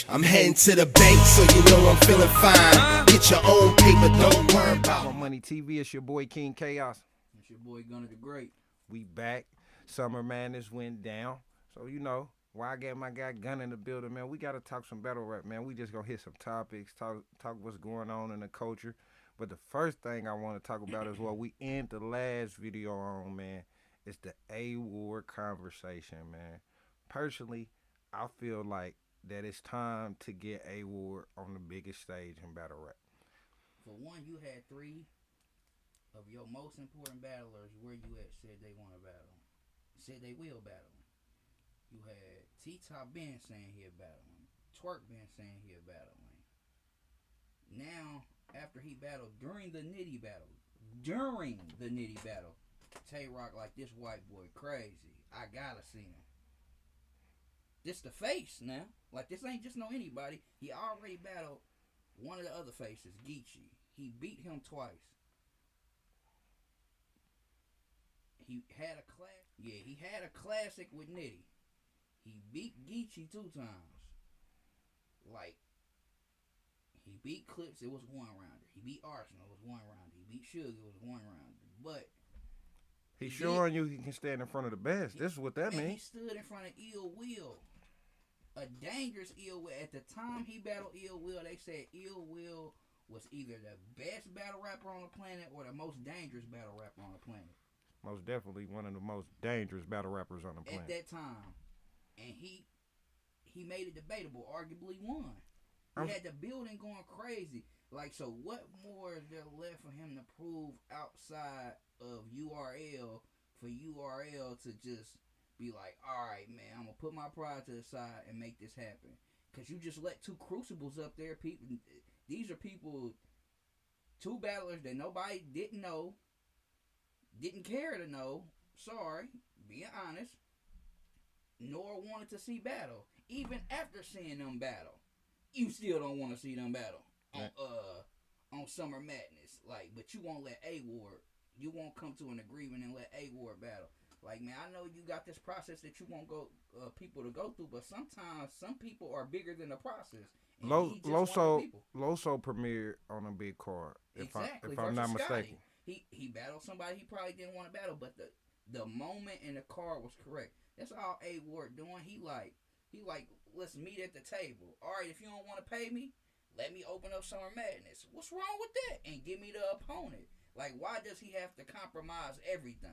I'm heading to the bank, so you know I'm feeling fine. Get your own paper, don't worry about My Money TV. It's your boy King Chaos. It's your boy Gunna the Great. We back. Summer Madness went down, so you know why I got my guy Gunna in the building, man. We gotta talk some battle rap, man. We just gonna hit some topics, talk what's going on in the culture. But the first thing I want to talk about is what we end the last video on, man. It's the A-Ward conversation, man. Personally, I feel like that it's time to get A-Ward on the biggest stage in battle rap. For one, you had three of your most important battlers where you at said they want to battle. Said they will battle. You had T-Top been saying he battling. Twerk been saying he battling. Now, after he battled during the Nitty battle, Tay-Rock like this white boy crazy. I gotta see him. This the face now. Like this ain't just no anybody. He already battled one of the other faces, Geechee. He beat him twice. He had a classic with Nitty. He beat Geechee 2 times. Like, he beat Clips, it was one rounder. He beat Arsenal, it was one rounder. He beat Suge, it was one rounder. But He's showing you he can stand in front of the best. This is what that means. He stood in front of Ill Will. A dangerous Ill Will. At the time he battled Ill Will, they said Ill Will was either the best battle rapper on the planet or the most dangerous battle rapper on the planet. Most definitely one of the most dangerous battle rappers on the planet. At that time. And he made it debatable, arguably won. He had the building going crazy. Like, so what more is there left for him to prove outside of URL for URL to just be like, all right, man, I'm going to put my pride to the side and make this happen. Because you just let two crucibles up there. People, these are people, two battlers that nobody didn't know, didn't care to know. Sorry, being honest. Nor wanted to see battle. Even after seeing them battle, you still don't want to see them battle on Summer Madness. Like, but you won't let A-Ward. You won't come to an agreement and let A-Ward battle. Like, man, I know you got this process that you want people to go through, but sometimes some people are bigger than the process. Loso premiered on a big card. If I'm not mistaken, he battled somebody he probably didn't want to battle, but the moment and the card was correct. That's all A-Ward doing. He like, let's meet at the table. All right, if you don't want to pay me, let me open up Summer Madness. What's wrong with that? And give me the opponent. Like, why does he have to compromise everything?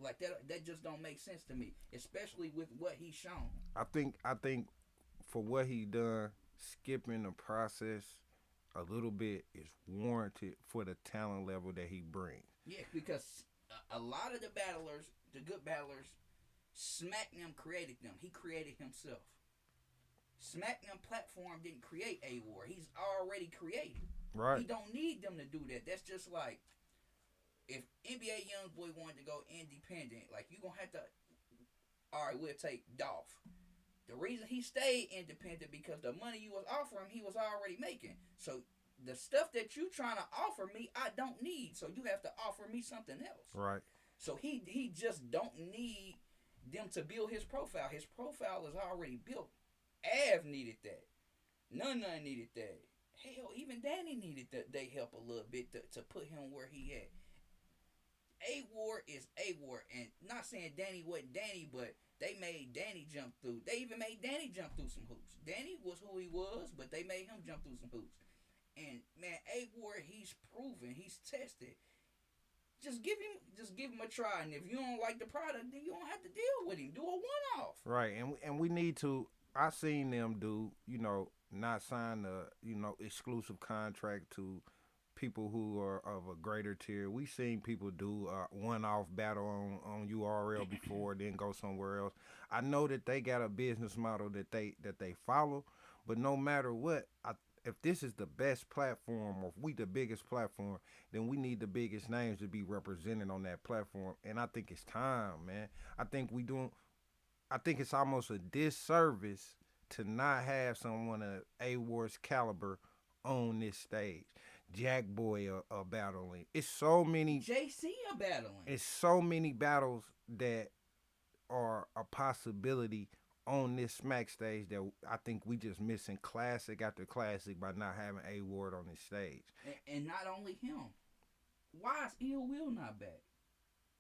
Like, that just don't make sense to me, especially with what he's shown. I think for what he done, skipping the process a little bit is warranted for the talent level that he brings. Yeah, because a lot of the battlers, the good battlers, Smack Them created them. He created himself. Smack Them platform didn't create A-Ward. He's already created. Right. He don't need them to do that. That's just like if NBA Youngboy wanted to go independent, like you gonna have to. All right, we'll take Dolph. The reason he stayed independent because the money you was offering, he was already making. So the stuff that you trying to offer me, I don't need. So you have to offer me something else. Right. So he just don't need them to build his profile. His profile is already built. Av needed that. None needed that. Hell, even Danny needed they help a little bit to put him where he at. A-Ward is A-Ward. And not saying Danny wasn't Danny, but they made Danny jump through. They even made Danny jump through some hoops. Danny was who he was, but they made him jump through some hoops. And, man, A-Ward, he's proven. He's tested. Just give him a try, and if you don't like the product, then you don't have to deal with him. Do a one-off. Right, and we need to. I seen them do, not sign a exclusive contract to people who are of a greater tier. We seen people do a one-off battle on URL before, then go somewhere else. I know that they got a business model that they follow, but no matter what, if this is the best platform, or if we the biggest platform, then we need the biggest names to be represented on that platform. And I think it's time, man. I think it's almost a disservice to not have someone of A-Ward's caliber on this stage. Jack Boy are battling. It's so many. JC are battling. It's so many battles that are a possibility on this smack stage that I think we just missing classic after classic by not having A Ward on this stage. And not only him. Why is Ill Will not back?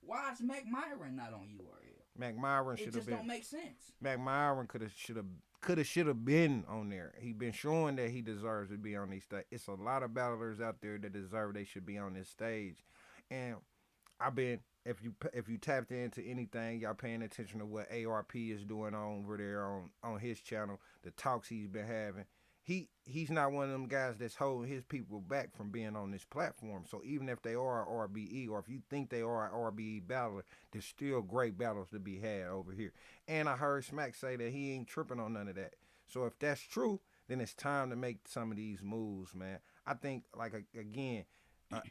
Why is Mac Myron not on URL? Mac Myron It should have just been. don't make sense. Mac Myron should have been on there. He been showing that he deserves to be on these stage. It's a lot of battlers out there that deserve they should be on this stage, and I've been if you tapped into anything, y'all paying attention to what ARP is doing over there on his channel, the talks he's been having. He's not one of them guys that's holding his people back from being on this platform. So even if they are a RBE, or if you think they are an RBE battler, there's still great battles to be had over here. And I heard Smack say that he ain't tripping on none of that. So if that's true, then it's time to make some of these moves, man. I think, like, again,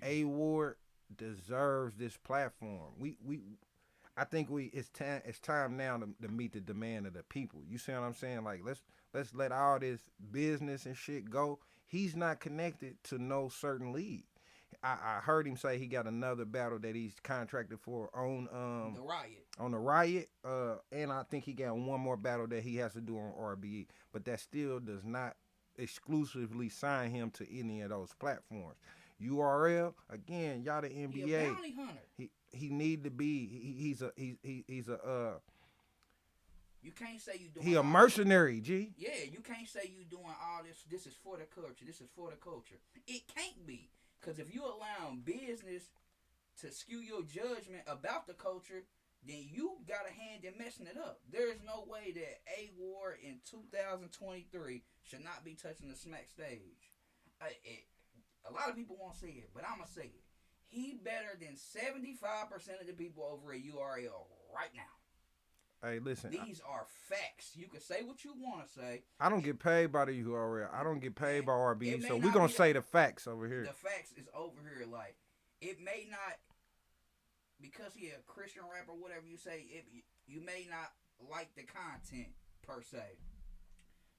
A Ward deserves this platform. I think it's time now to meet the demand of the people. You see what I'm saying? Like, let's let all this business and shit go. He's not connected to no certain league. I heard him say he got another battle that he's contracted for on The Riot. On the Riot, and I think he got one more battle that he has to do on RBE. But that still does not exclusively sign him to any of those platforms. URL, again, y'all the NBA. He a bounty hunter. He need to be. He's a You can't say you doing. He a mercenary, G. Yeah, you can't say you doing all this. This is for the culture. This is for the culture. It can't be, because if you allow business to skew your judgment about the culture, then you got a hand in messing it up. There is no way that A Ward in 2023 should not be touching the smack stage. A lot of people won't say it, but I'ma say it. He better than 75% of the people over at URL right now. Hey, listen. These are facts. You can say what you want to say. I don't get paid by the URL. I don't get paid by RBE. So we're going to say the facts over here. The facts is over here. Like, it may not, because he a Christian rapper, whatever you say, you may not like the content per se.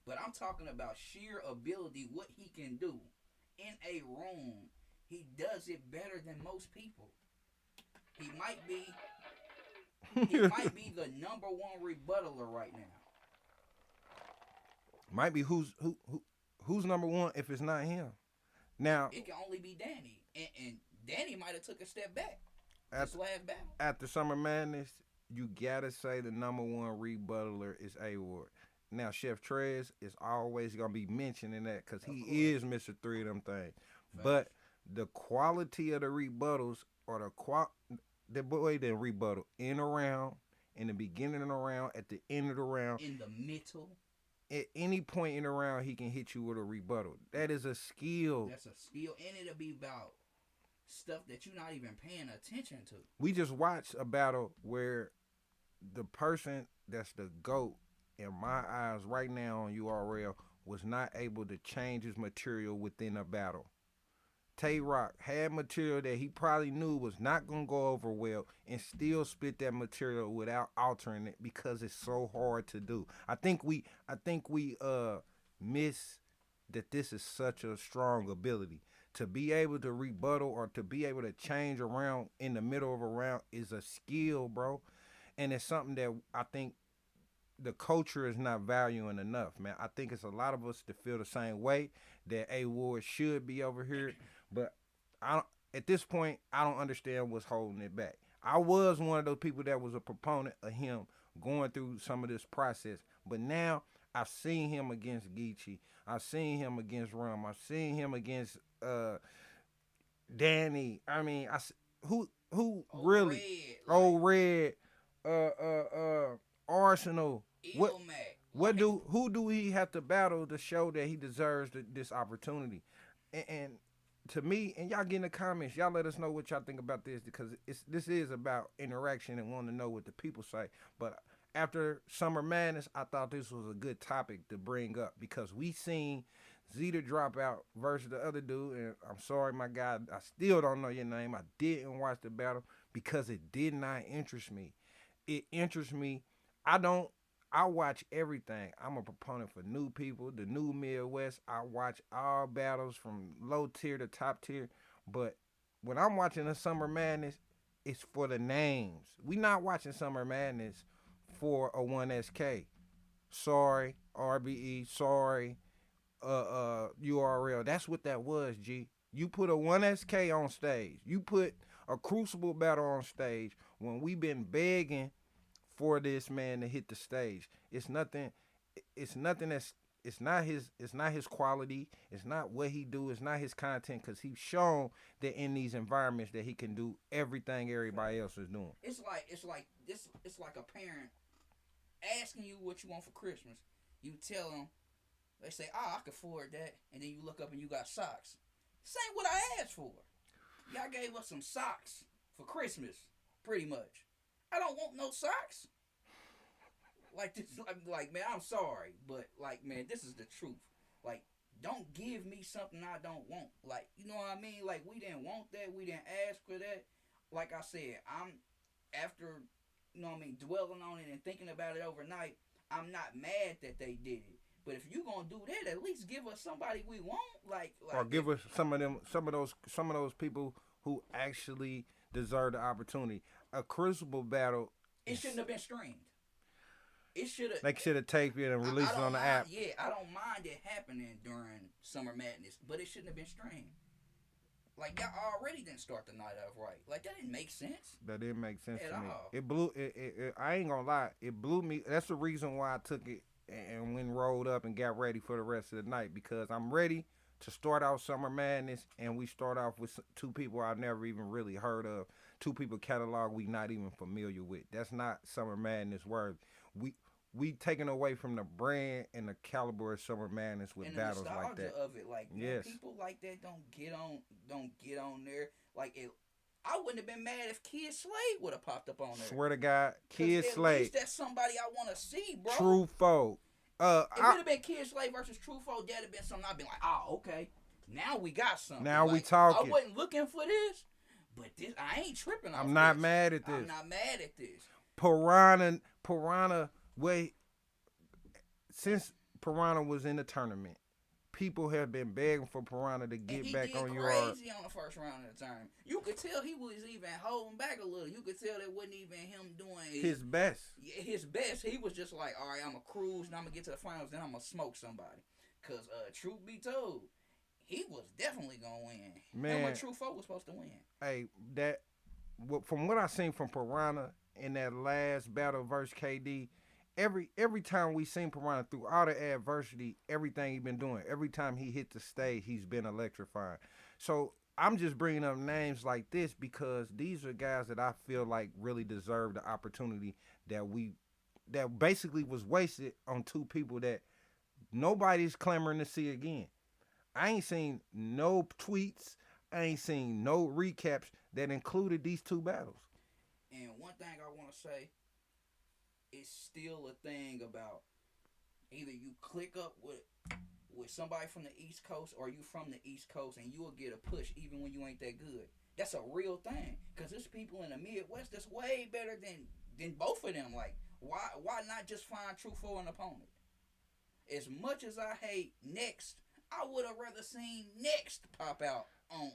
But I'm talking about sheer ability, what he can do in a room. He does it better than most people. He might be the number one rebuttaler right now. Might be who's number one if it's not him. Now it can only be Danny, and Danny might have took a step back this last battle. After Summer Madness, you gotta say the number one rebuttaler is A Ward. Now Chef Trez is always gonna be mentioning that because he is Mr. Three of them things. Facts. But the quality of the rebuttals, or the boy didn't rebuttal in a round, in the beginning of the round, at the end of the round, in the middle. At any point in the round, he can hit you with a rebuttal. That is a skill. That's a skill, and it'll be about stuff that you're not even paying attention to. We just watched a battle where the person that's the GOAT in my eyes right now on URL was not able to change his material within a battle. Tay Rock had material that he probably knew was not going to go over well and still spit that material without altering it because it's so hard to do. I think we miss that this is such a strong ability. To be able to rebuttal or to be able to change around in the middle of a round is a skill, bro. And it's something that I think the culture is not valuing enough, man. I think it's a lot of us that feel the same way, that A Ward should be over here. But at this point, I don't understand what's holding it back. I was one of those people that was a proponent of him going through some of this process. But now I've seen him against Geechee. I've seen him against Rum. I've seen him against Danny. I mean, who really? Old Red, Arsenal. Who do he have to battle to show that he deserves this opportunity? And to me, and y'all get in the comments, y'all let us know what y'all think about this, because this is about interaction and wanting to know what the people say. But after Summer Madness, I thought this was a good topic to bring up, because we seen Zeta drop out versus the other dude, and I'm sorry, my guy, I still don't know your name. I didn't watch the battle because it did not interest me. It interests me. I watch everything. I'm a proponent for new people, the new Midwest. I watch all battles from low tier to top tier. But when I'm watching the Summer Madness, it's for the names. We not watching Summer Madness for a 1SK. sorry, RBE, sorry, URL. That's what that was, G. You put a 1SK on stage. You put a Crucible battle on stage when we been begging for this man to hit the stage. It's nothing. It's nothing that's. It's not his. It's not his quality. It's not what he do. It's not his content. Cause he's shown that in these environments that he can do everything everybody else is doing. It's like a parent asking you what you want for Christmas. You tell them, they say, "Oh, I can afford that," and then you look up and you got socks. This ain't what I asked for. Y'all gave us some socks for Christmas, pretty much. I don't want no socks. Like this, like man, I'm sorry, but like man, this is the truth. Like, don't give me something I don't want. Like, you know what I mean? Like, we didn't want that. We didn't ask for that. Like I said, I'm after, you know what I mean, dwelling on it and thinking about it overnight. I'm not mad that they did it. But if you gonna do that, at least give us somebody we want. Like or give us some of those people who actually deserve the opportunity. A Crucible battle. It shouldn't have been streamed. It should have. They should have taped it and released it on the app. Yeah, I don't mind it happening during Summer Madness, but it shouldn't have been streamed. Like, y'all already didn't start the night off right. Like, that didn't make sense. That didn't make sense at to me. all. It blew. I ain't gonna lie. It blew me. That's the reason why I took it and went rolled up and got ready for the rest of the night, because I'm ready to start out Summer Madness, and we start off with two people I've never even really heard of, two people catalog we not even familiar with. That's not Summer Madness worthy. We taking away from the brand and the caliber of Summer Madness with and battles the like that. of it, like, man, yes, people like that don't get on there. Like, I wouldn't have been mad if Kid Slade would have popped up on there. Swear to God, Kid Slade. At least that's somebody I want to see, bro. True Foe. If it would have been Kid Slade versus True Foe, that'd have been something I'd been like, oh, okay, now we got something. Now like, we talking. I wasn't looking for this, but this I ain't tripping. I'm not mad at this. I'm not mad at this. Piranha. Wait. Since Piranha was in the tournament, people have been begging for Piranha to get back on your yard. He did crazy on the first round of the tournament. You could tell he was even holding back a little. You could tell that wasn't even him doing his best. Yeah, his best. He was just like, all right, I'm going to cruise, and I'm going to get to the finals, then I'm going to smoke somebody. Because, truth be told, he was definitely going to win. Man. And what True Folk was supposed to win. Hey, from what I seen from Piranha in that last battle versus KD, every time we seen Piranha through all the adversity, everything he been doing, every time he hit the stage, he's been electrifying. So I'm just bringing up names like this because these are guys that I feel like really deserve the opportunity that basically was wasted on two people that nobody's clamoring to see again. I ain't seen no tweets. I ain't seen no recaps that included these two battles. And one thing I want to say, it's still a thing about either you click up with somebody from the East Coast or you from the East Coast and you will get a push even when you ain't that good. That's a real thing. Because there's people in the Midwest that's way better than both of them. Like, why not just find True for an opponent? As much as I hate Next, I would have rather seen Next pop out on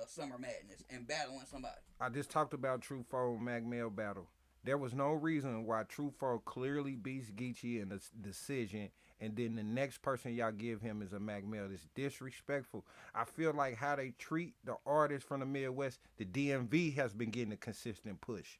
Summer Madness and battling somebody. I just talked about True Foe Mac Mel battle. There was no reason why True Foe clearly beats Geechee in the decision, and then the next person y'all give him is a Mac Mel. It's disrespectful. I feel like how they treat the artists from the Midwest, the DMV has been getting a consistent push.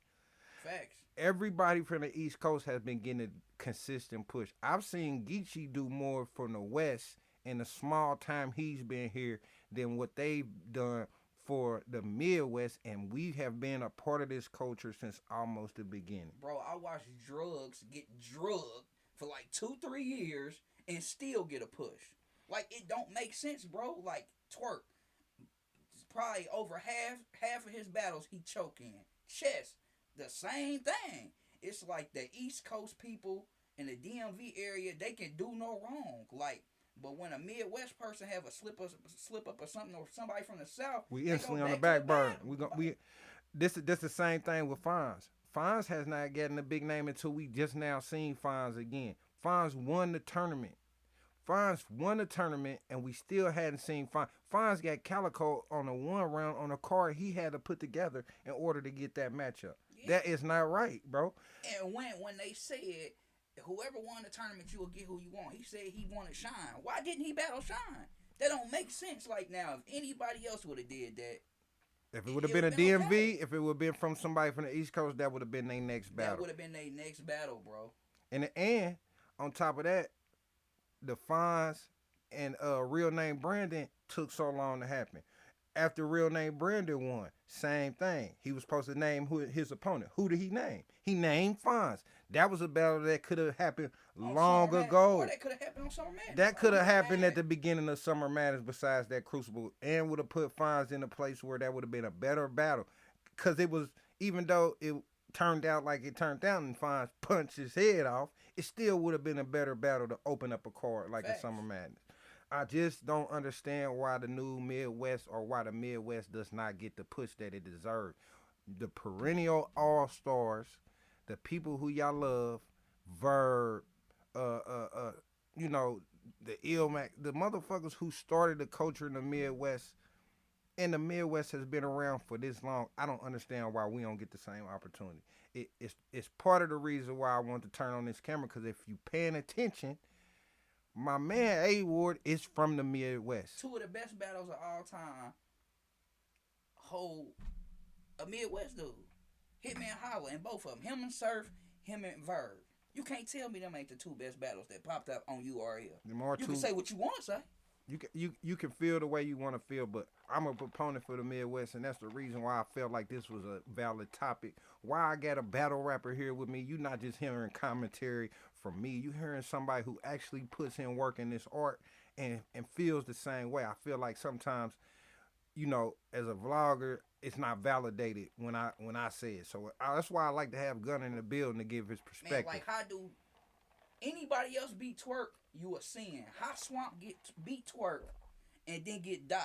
Facts. Everybody from the East Coast has been getting a consistent push. I've seen Geechee do more from the West in the small time he's been here than what they've done for the Midwest, and we have been a part of this culture since almost the beginning. Bro, I watched Drugs get drugged for like 2-3 years and still get a push. Like, it don't make sense, bro. Like, Twerk, probably over half of his battles he choke in. Chess, the same thing. It's like the East Coast people in the DMV area, they can do no wrong. Like, but when a Midwest person have a slip up or something, or somebody from the South, we instantly on the back burner. This the same thing with Fonz. Fonz has not gotten a big name until we just now seen Fonz again. Fonz won the tournament. And we still hadn't seen Fonz. Fonz got Calico on a one round on a card he had to put together in order to get that matchup. Yeah. That is not right, bro. And when they said whoever won the tournament, you will get who you want. He said he wanted Shine. Why didn't he battle Shine? That don't make sense. Like now, if anybody else would have did that, If it would have been a would've DMV, okay. if it would have been from somebody from the East Coast, that would have been their next That battle. would have been their next battle, bro. And on top of that, the Fonz and real name Brandon took so long to happen. After real name Brandon won, same thing. He was supposed to name his opponent. Who did he name? He named Fonz. That was a battle that could have happened long ago. Or that could have happened on Summer Madness. That could have happened at the beginning of Summer Madness besides that Crucible, and would have put Fonz in a place where that would have been a better battle. Because it was, even though it turned out like it turned out and Fonz punched his head off, it still would have been a better battle to open up a card like a Summer Madness. I just don't understand why the new Midwest, or why the Midwest does not get the push that it deserves. The perennial all-stars, the people who y'all love, Verb, you know, the Ilmac, the motherfuckers who started the culture in the Midwest, and the Midwest has been around for this long. I don't understand why we don't get the same opportunity. It's part of the reason why I want to turn on this camera, because if you paying attention, my man A Ward is from the Midwest. Two of the best battles of all time hold a Midwest dude. Hitman Holla, and both of them. Him and Surf, him and Verb. You can't tell me them ain't the two best battles that popped up on URL. You can say what you want to say. You can feel the way you want to feel, but I'm a proponent for the Midwest, and that's the reason why I felt like this was a valid topic. Why I got a battle rapper here with me. You not just hearing commentary from me. You hearing somebody who actually puts in work in this art and feels the same way. I feel like sometimes, you know, as a vlogger, it's not validated when I say it. So that's why I like to have Gunna in the building to give his perspective. Man, like, how do anybody else beat Twerk? You a sin. How Swamp beat Twerk and then get Dot?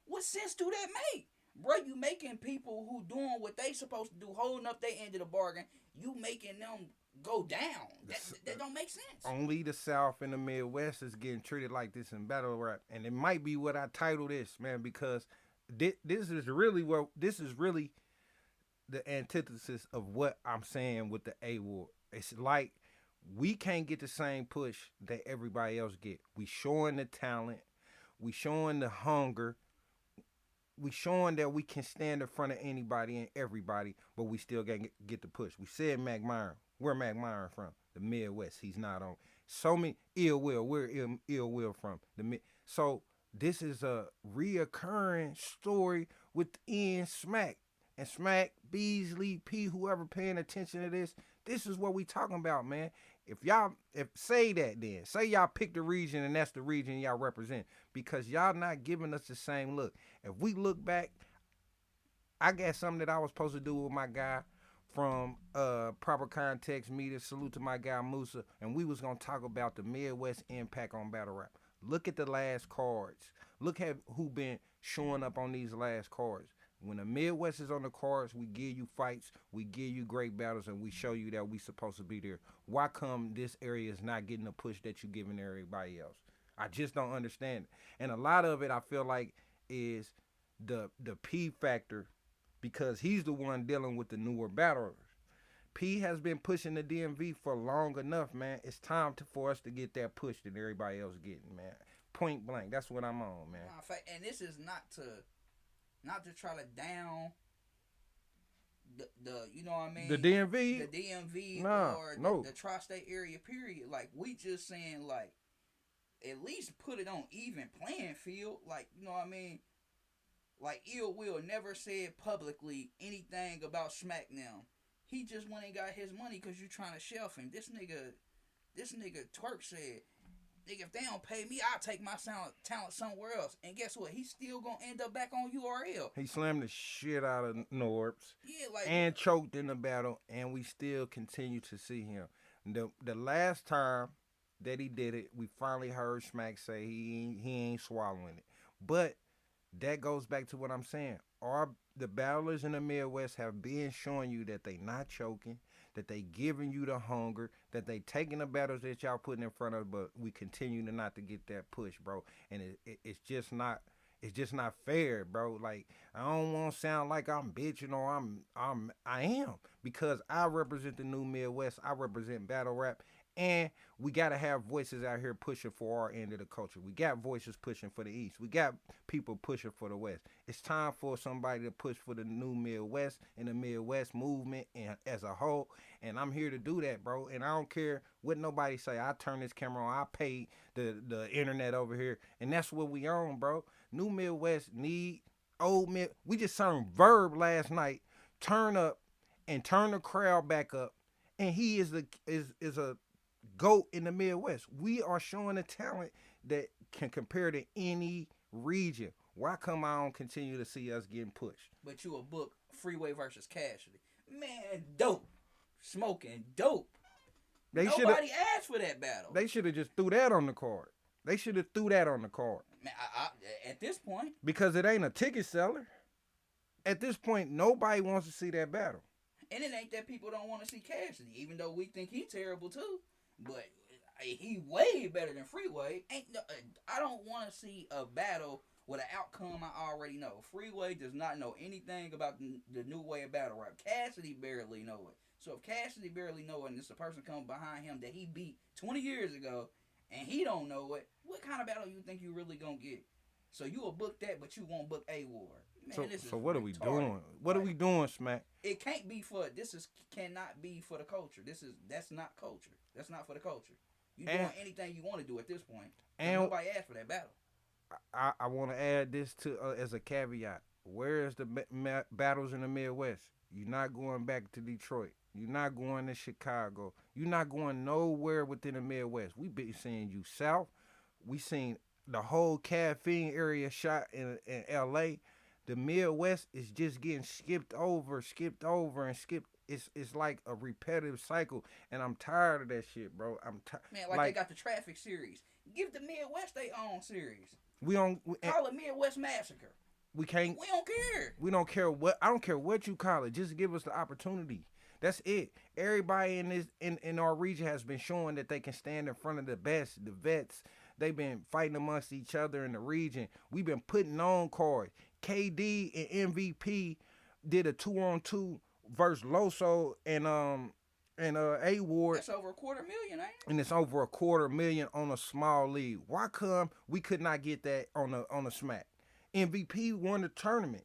What sense do that make? Bro, you making people who doing what they supposed to do, holding up their end of the bargain, you making them go down. That don't make sense. Only the South and the Midwest is getting treated like this in battle rap. And it might be what I title this, man, because this is really the antithesis of what I'm saying with the A Ward. It's like we can't get the same push that everybody else get. We showing the talent, we showing the hunger, we showing that we can stand in front of anybody and everybody, but we still can't get the push. We said Mac Myron. Where Mac Myron from? The Midwest. He's not on. So many Ill Will. Where Ill Will from? So this is a reoccurring story within Smack. And Smack, Beasley, P, whoever paying attention to this is what we talking about, man. If say that then. Say y'all pick the region and that's the region y'all represent. Because y'all not giving us the same look. If we look back, I got something that I was supposed to do with my guy from Proper Context Media. Salute to my guy Musa. And we was going to talk about the Midwest impact on battle rap. Look at the last cards. Look at who been showing up on these last cards. When the Midwest is on the cards, we give you fights, we give you great battles, and we show you that we supposed to be there. Why come this area is not getting the push that you giving everybody else? I just don't understand it. And a lot of it, I feel like, is the P factor, because he's the one dealing with the newer battlers. P has been pushing the DMV for long enough, man. It's time for us to get that push that everybody else getting, man. Point blank. That's what I'm on, man. And this is not to try to down the you know what I mean? The DMV? The DMV or the tri-state area, period. Like, we just saying, like, at least put it on even playing field. Like, you know what I mean? Like, Ill Will never said publicly anything about SmackDown. He just went and got his money because you trying to shelf him. This nigga Twerk said, nigga, if they don't pay me, I'll take my talent somewhere else. And guess what? He's still going to end up back on URL. He slammed the shit out of Norbs. Yeah, like, and choked in the battle, and we still continue to see him. The last time that he did it, we finally heard Smack say he ain't swallowing it. But that goes back to what I'm saying. The battlers in the Midwest have been showing you that they not choking, that they giving you the hunger, that they taking the battles that y'all putting in front of us, but we continue to not to get that push, bro. And it's just not fair, bro. Like, I don't want to sound like I'm bitching or I am, because I represent the new Midwest. I represent battle rap, And we got to have voices out here pushing for our end of the culture. We got voices pushing for the East. We got people pushing for the West. It's time for somebody to push for the new Midwest and the Midwest movement and as a whole. And I'm here to do that, bro. And I don't care what nobody say. I turn this camera on. I paid the internet over here. And that's what we on, bro. New Midwest need old Mid. We just sung Verb last night. Turn up and turn the crowd back up. And he is a GOAT in the Midwest. We are showing a talent that can compare to any region. Why come I don't continue to see us getting pushed? But you a book Freeway versus Cassidy. Man, dope. Smoking dope. Nobody asked for that battle. They should have just threw that on the card. They should have threw that on the card. Man, at this point. Because it ain't a ticket seller. At this point, nobody wants to see that battle. And it ain't that people don't want to see Cassidy, even though we think he's terrible too. But he way better than Freeway. I don't want to see a battle with an outcome I already know. Freeway does not know anything about the new way of battle rap. Cassidy barely know it. So if Cassidy barely know it and it's a person coming behind him that he beat 20 years ago and he don't know it, what kind of battle you think you really gonna get? So you will book that, but you won't book A-Ward. Man, so what are we retarded. doing? What are we doing, Smack? It can't be for cannot be for the culture. That's not culture. That's not for the culture. You doing anything you want to do at this point. And nobody asked for that battle. I want to add this to as a caveat. Where is the battles in the Midwest? You're not going back to Detroit. You're not going to Chicago. You're not going nowhere within the Midwest. We been seeing you south. We seen the whole caffeine area shot in L.A. The Midwest is just getting skipped over, and skipped. It's like a repetitive cycle, and I'm tired of that shit, bro. I'm tired. Man, like they got the Traffic series. Give the Midwest their own series. Call it Midwest Massacre. We can't. We don't care. We don't care what. I don't care what you call it. Just give us the opportunity. That's it. Everybody in our region has been showing that they can stand in front of the best, the vets. They've been fighting amongst each other in the region. We've been putting on cards. KD and MVP did a 2-on-2 versus Loso and A-Ward. That's over $250,000, ain't it? And it's over $250,000 on a small league. Why come we could not get that on a smack? MVP won the tournament.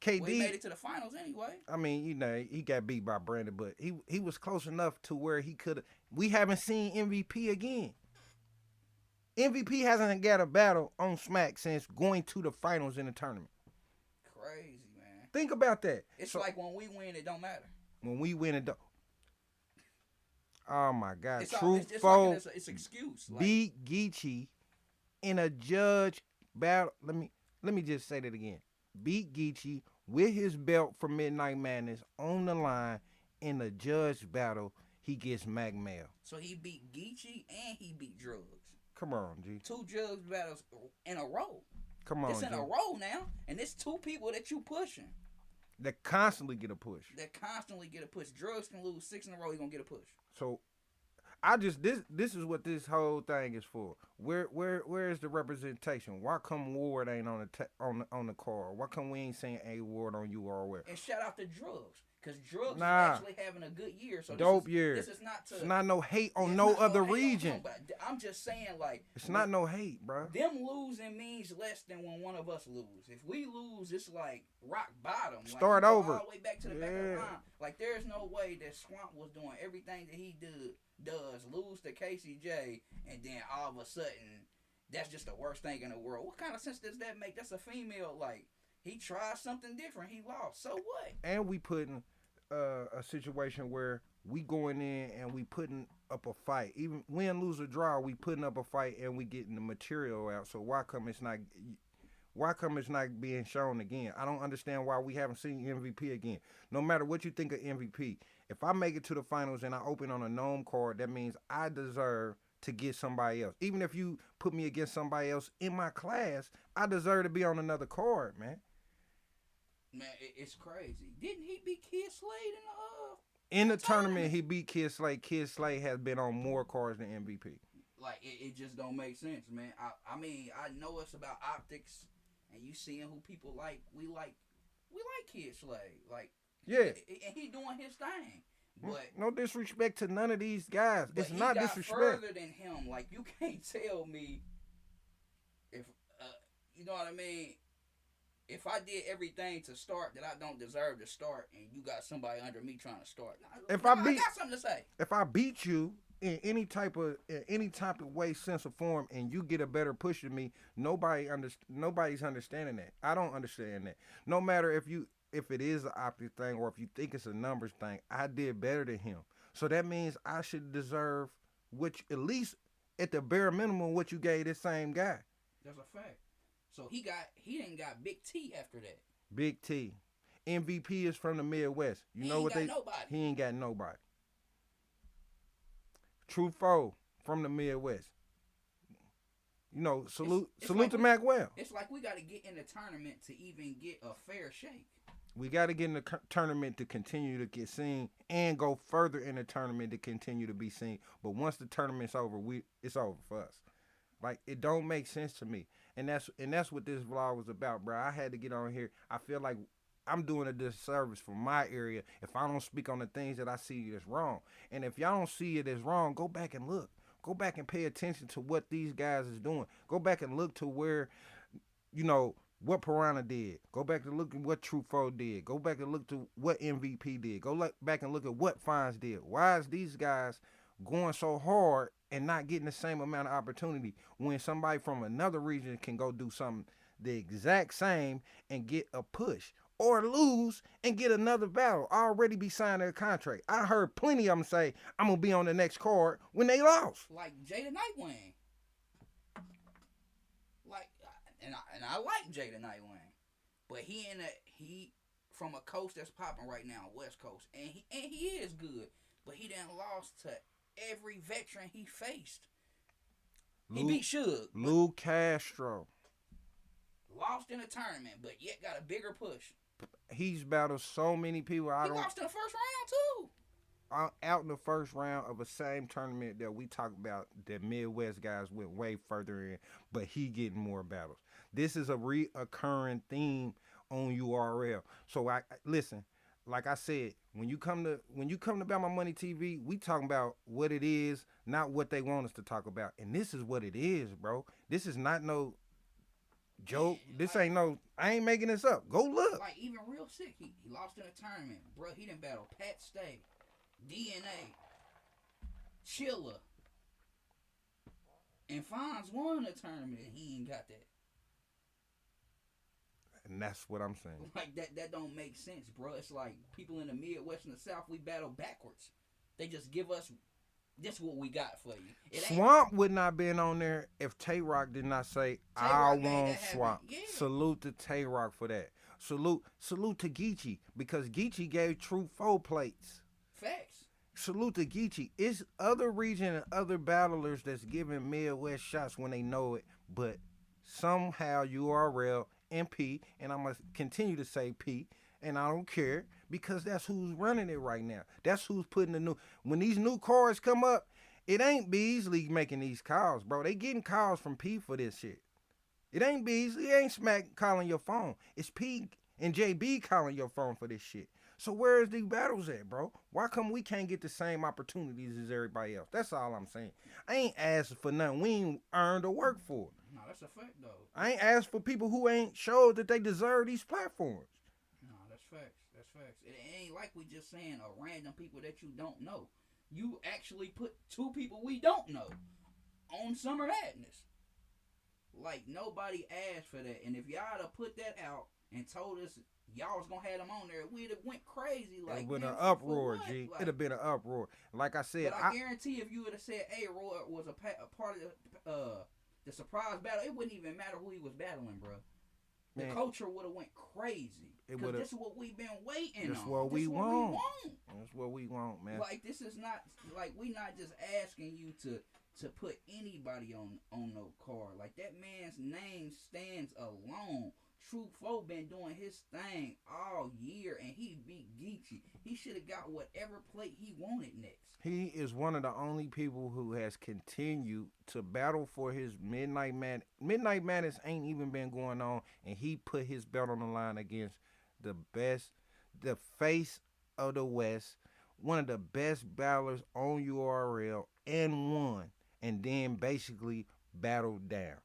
KD he made it to the finals anyway. I mean, he got beat by Brandon, but he was close enough to where he could have. We haven't seen MVP again. MVP hasn't got a battle on Smack since going to the finals in the tournament. Crazy, man. Think about that. It's like when we win, it don't matter. When we win, it don't. Oh my God! It's an excuse. Beat Geechee in a judge battle. Let me just say that again. Beat Geechee with his belt for Midnight Madness on the line in a judge battle. He gets Mac Mail. So he beat Geechee and he beat Drugs. Come on, G. 2 judge battles in a row. Come on, it's in G. a row now, and it's 2 people that you pushing. That constantly get a push. Drugs can lose 6 in a row. He gonna get a push. So, this is what this whole thing is for. Where is the representation? Why come Ward ain't on the card? Why come we ain't saying A-Ward on URL? And shout out to Drugs. Because Drugs is actually having a good year. So dope year. This is not to... It's not no hate on no other region. Him, but I'm just saying, like... It's not no hate, bro. Them losing means less than when one of us lose. If we lose, it's like rock bottom. Start like, over. All the way back to the back of the line. Like, there's no way that Swamp was doing everything that he does, lose to KCJ, and then all of a sudden, that's just the worst thing in the world. What kind of sense does that make? That's a female, like... He tried something different. He lost. So what? And we putting a situation where we going in and we putting up a fight. Even win, lose, or draw, we putting up a fight and we getting the material out. So why come it's not being shown again? I don't understand why we haven't seen MVP again. No matter what you think of MVP, if I make it to the finals and I open on a gnome card, that means I deserve to get somebody else. Even if you put me against somebody else in my class, I deserve to be on another card, man. Man, it's crazy. Didn't he beat Kid Slade in the tournament? He beat Kid Slade. Kid Slade has been on more cards than MVP. Like, it just don't make sense, man. I mean, I know it's about optics, and you seeing who people like. We like Kid Slade. Like, yeah. And he doing his thing. But No disrespect to none of these guys. It's he not got disrespect. further than him. Like you can't tell me if you know what I mean. If I did everything to start that I don't deserve to start, and you got somebody under me trying to start, I got something to say. If I beat you in any type of way, sense or form, and you get a better push than me, nobody's understanding that. I don't understand that. No matter if it is an optic thing or if you think it's a numbers thing, I did better than him. So that means I should deserve which at least at the bare minimum what you gave this same guy. That's a fact. So he didn't got Big T after that. Big T. MVP is from the Midwest. You know what they? Nobody. He ain't got nobody. True Foe from the Midwest. You know, salute like to Mac Well. It's like we got to get in the tournament to even get a fair shake. We got to get in the tournament to continue to get seen and go further in the tournament to continue to be seen. But once the tournament's over, it's over for us. Like, it don't make sense to me. And that's what this vlog was about, bro. I had to get on here. I feel like I'm doing a disservice for my area if I don't speak on the things that I see as wrong. And if y'all don't see it as wrong, go back and look. Go back and pay attention to what these guys is doing. Go back and look to where, you know, what Piranha did. Go back to look at what Truffaut did. Go back and look to what MVP did. Go back and look at what Fonz did. Why is these guys going so hard and not getting the same amount of opportunity when somebody from another region can go do something the exact same and get a push or lose and get another battle, already be signing a contract? I heard plenty of them say, I'm going to be on the next card when they lost. Like Jada Nightwing. Like, and I like Jada Nightwing, but he from a coast that's popping right now, West Coast, and he is good, but he done lost to every veteran he faced. He beat Suge. Lou Castro. Lost in a tournament, but yet got a bigger push. He's battled so many people. He lost in the first round, too. Out in the first round of a same tournament that we talk about, that Midwest guys went way further in, but he getting more battles. This is a reoccurring theme on URL. So I listen, like I said, when you come to About My Money TV, we talking about what it is, not what they want us to talk about. And this is what it is, bro. This is not no joke. This ain't no, I ain't making this up. Go look. Like, even real sick, he lost in a tournament. Bro, he done battled Pat Stay, DNA, Chilla, and Fonz won the tournament and he ain't got that. And that's what I'm saying. Like, that don't make sense, bro. It's like people in the Midwest and the South, we battle backwards. They just give us this what we got for you. Swamp would not been on there if Tay-Rock did not say, I want Swamp. Yeah. Salute to Tay-Rock for that. Salute to Geechee, because Geechee gave true 4 plates. Facts. Salute to Geechee. It's other region and other battlers that's giving Midwest shots when they know it, but somehow URL and P, and I'm going to continue to say P, and I don't care, because that's who's running it right now. That's who's putting when these new cars come up, it ain't Beasley making these calls, bro. They getting calls from P for this shit. It ain't Beasley, it ain't Smack calling your phone. It's P and JB calling your phone for this shit. So where is these battles at, bro? Why come we can't get the same opportunities as everybody else? That's all I'm saying. I ain't asking for nothing we ain't earned or worked for. No, that's a fact, though. I ain't asked for people who ain't showed that they deserve these platforms. No, that's facts. That's facts. It ain't like we just saying a random people that you don't know. You actually put 2 people we don't know on Summer Madness. Like, nobody asked for that. And if y'all had put that out and told us y'all was going to have them on there, we'd have went crazy. Like, it'd have been an uproar, G. Like, it'd have been an uproar. Like I said, but I guarantee if you would have said, hey, Roy was a part of the surprise battle, it wouldn't even matter who he was battling, bro. The culture would have went crazy. Because this is what we've been waiting on. This what we want. That's what we want, man. Like, this is not, like, we not just asking you to put anybody on no card. Like, that man's name stands alone. True Foe been doing his thing all year, and he beat Geechee. He should have got whatever plate he wanted next. He is one of the only people who has continued to battle for his Midnight Madness. Midnight Madness ain't even been going on, and he put his belt on the line against the best, the face of the West, one of the best battlers on URL and won, and then basically battled down.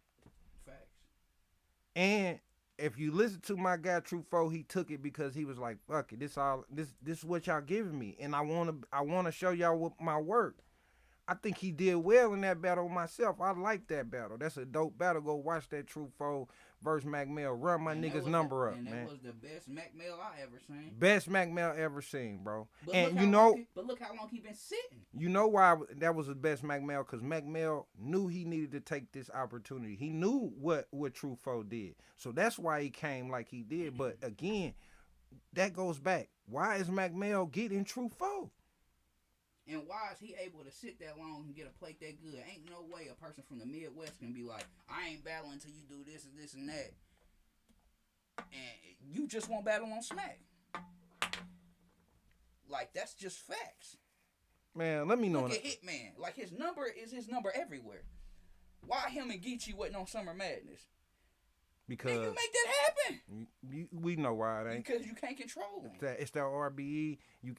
Facts. And if you listen to my guy True Foe, he took it because he was like, "Fuck it, this is what y'all giving me, and I wanna show y'all what my work." I think he did well in that battle myself. I like that battle. That's a dope battle. Go watch that True Foe versus Mac Mill. Run my niggas number up, and man. that was the best Mac Mill I ever seen. Best Mac Mill ever seen, bro. But And look how long he been sitting. you know why that was the best Mac Mill? Because Mac Mill knew he needed to take this opportunity. He knew what True Foe did. So that's why he came like he did. But again, that goes back. Why is Mac Mill getting True Foe? And why is he able to sit that long and get a plate that good? Ain't no way a person from the Midwest can be like, I ain't battling until you do this and this and that. And you just won't battle on Smack. Like, that's just facts. Man, let me know. Look at Hitman. Like, his number is his number everywhere. Why him and Geechee wasn't on Summer Madness? Because Man, you make that happen. we know why it ain't. Because you can't control him. It's that RBE.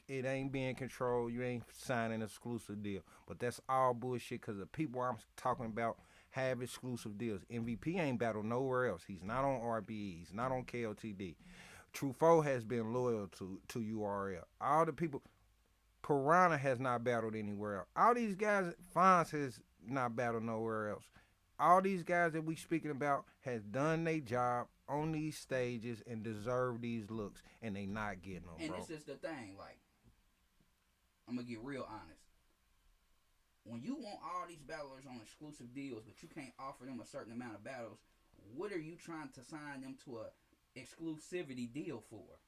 It ain't being controlled. You ain't signing an exclusive deal. But that's all bullshit because the people I'm talking about have exclusive deals. MVP ain't battled nowhere else. He's not on RBE. He's not on KOTD. True Foe has been loyal to URL. All the people, Piranha has not battled anywhere else. All these guys, Fonz has not battled nowhere else. All these guys that we speaking about has done their job on these stages and deserve these looks, and they not getting them, and bro. This is the thing, like, I'm gonna get real honest. When you want all these battlers on exclusive deals, but you can't offer them a certain amount of battles, what are you trying to sign them to a exclusivity deal for?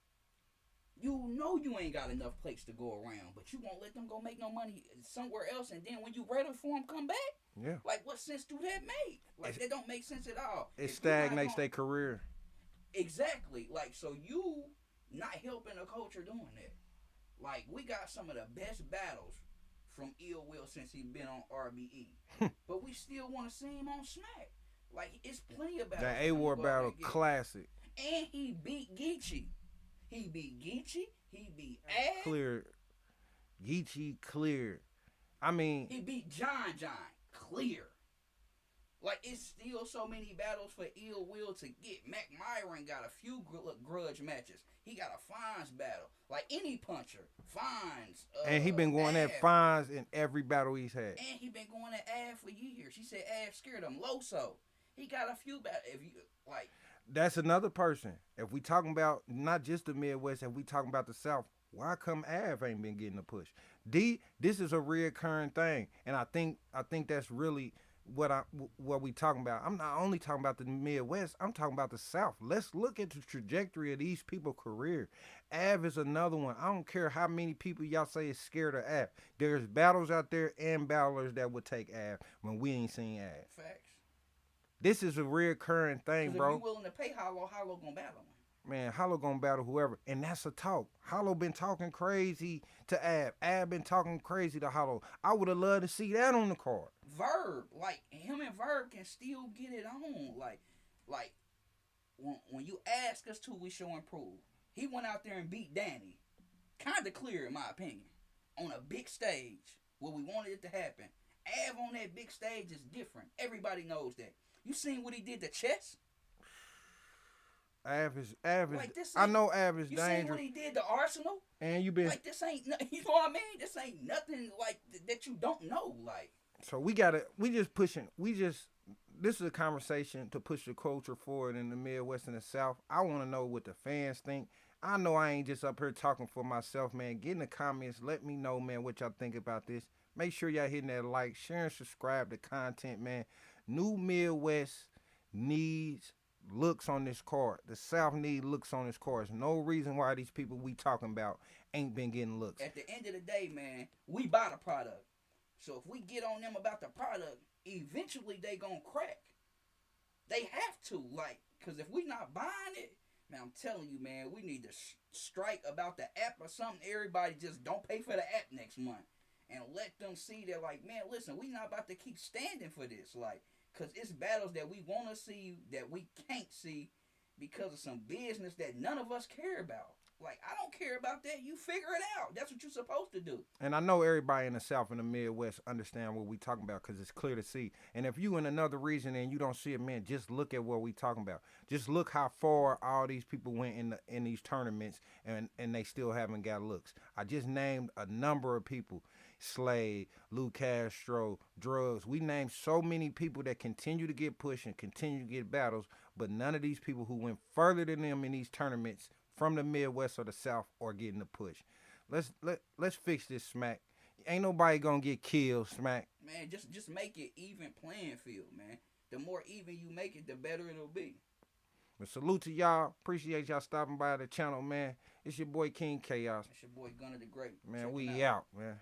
You know you ain't got enough plates to go around, but you won't let them go make no money somewhere else, and then when you ready for them, come back? Yeah. Like, what sense do that make? Like, that don't make sense at all. It stagnates their career. Exactly. Like, so you not helping the culture doing that. Like, we got some of the best battles from Ill Will since he been on RBE. But we still want to see him on Smack. Like, it's plenty of battles. That A-War battle, classic. And he beat Geechee. He beat Geechee. He beat Ad. Clear. Geechee clear. I mean, he beat John clear. Like, it's still so many battles for Ill Will to get. Mac Myron got a few grudge matches. He got a Fines battle. Like, any puncher. Fines. And he been going at Fines in every battle he's had. And he been going at Av for years. She said Av scared him. Loso. He got a few battles. If you, like... That's another person. If we talking about not just the Midwest, if we talking about the South, why come Av ain't been getting a push? This is a reoccurring thing, and I think that's really what we talking about. I'm not only talking about the Midwest. I'm talking about the South. Let's look at the trajectory of these people's career. Av is another one. I don't care how many people y'all say is scared of Av. There's battles out there and battlers that would take Av when we ain't seen Av. Facts. This is a reoccurring thing, bro. If you willing to pay Hollow gonna battle him. Man, Hollow gonna battle whoever, and that's a talk. Hollow been talking crazy to Ab. Ab been talking crazy to Hollow. I would have loved to see that on the card. Verb, like, him and Verb can still get it on. Like when you ask us to, we show improve. He went out there and beat Danny, kind of clear in my opinion, on a big stage where we wanted it to happen. Av on that big stage is different. Everybody knows that. You seen what he did to Chess? Av is. Like, I know Av is you dangerous. seen what he did to Arsenal? And you been like, this ain't. You know what I mean? This ain't nothing like that you don't know. Like, so this is a conversation to push the culture forward in the Midwest and the South. I want to know what the fans think. I know I ain't just up here talking for myself, man. Get in the comments. Let me know, man, what y'all think about this. Make sure y'all hitting that like, share, and subscribe to content, man. New Midwest needs looks on this card. The South need looks on this card. There's no reason why these people we talking about ain't been getting looks. At the end of the day, man, we buy the product. So if we get on them about the product, eventually they gonna crack. They have to, like, because if we not buying it, man, I'm telling you, man, we need to strike about the app or something. Everybody just don't pay for the app next month. And let them see that, like, man, listen, we not about to keep standing for this. Like, because it's battles that we want to see that we can't see. because of some business that none of us care about. Like, I don't care about that. You figure it out. That's what you're supposed to do. And I know everybody in the South and the Midwest understand what we talking about because it's clear to see. And if you in another region and you don't see it, man, just look at what we talking about. Just look how far all these people went in these tournaments, and they still haven't got looks. I just named a number of people. Slade, Lou Castro, Drugs. We named so many people that continue to get pushed and continue to get battles, but none of these people who went further than them in these tournaments from the Midwest or the South are getting the push. Let's fix this, Smack. Ain't nobody gonna get killed, Smack. Man, just make it even playing field, man. The more even you make it, the better it'll be. But salute to y'all. Appreciate y'all stopping by the channel, man. It's your boy King Kaos. It's your boy Gunna the Great. Man, Check we him out. out, man.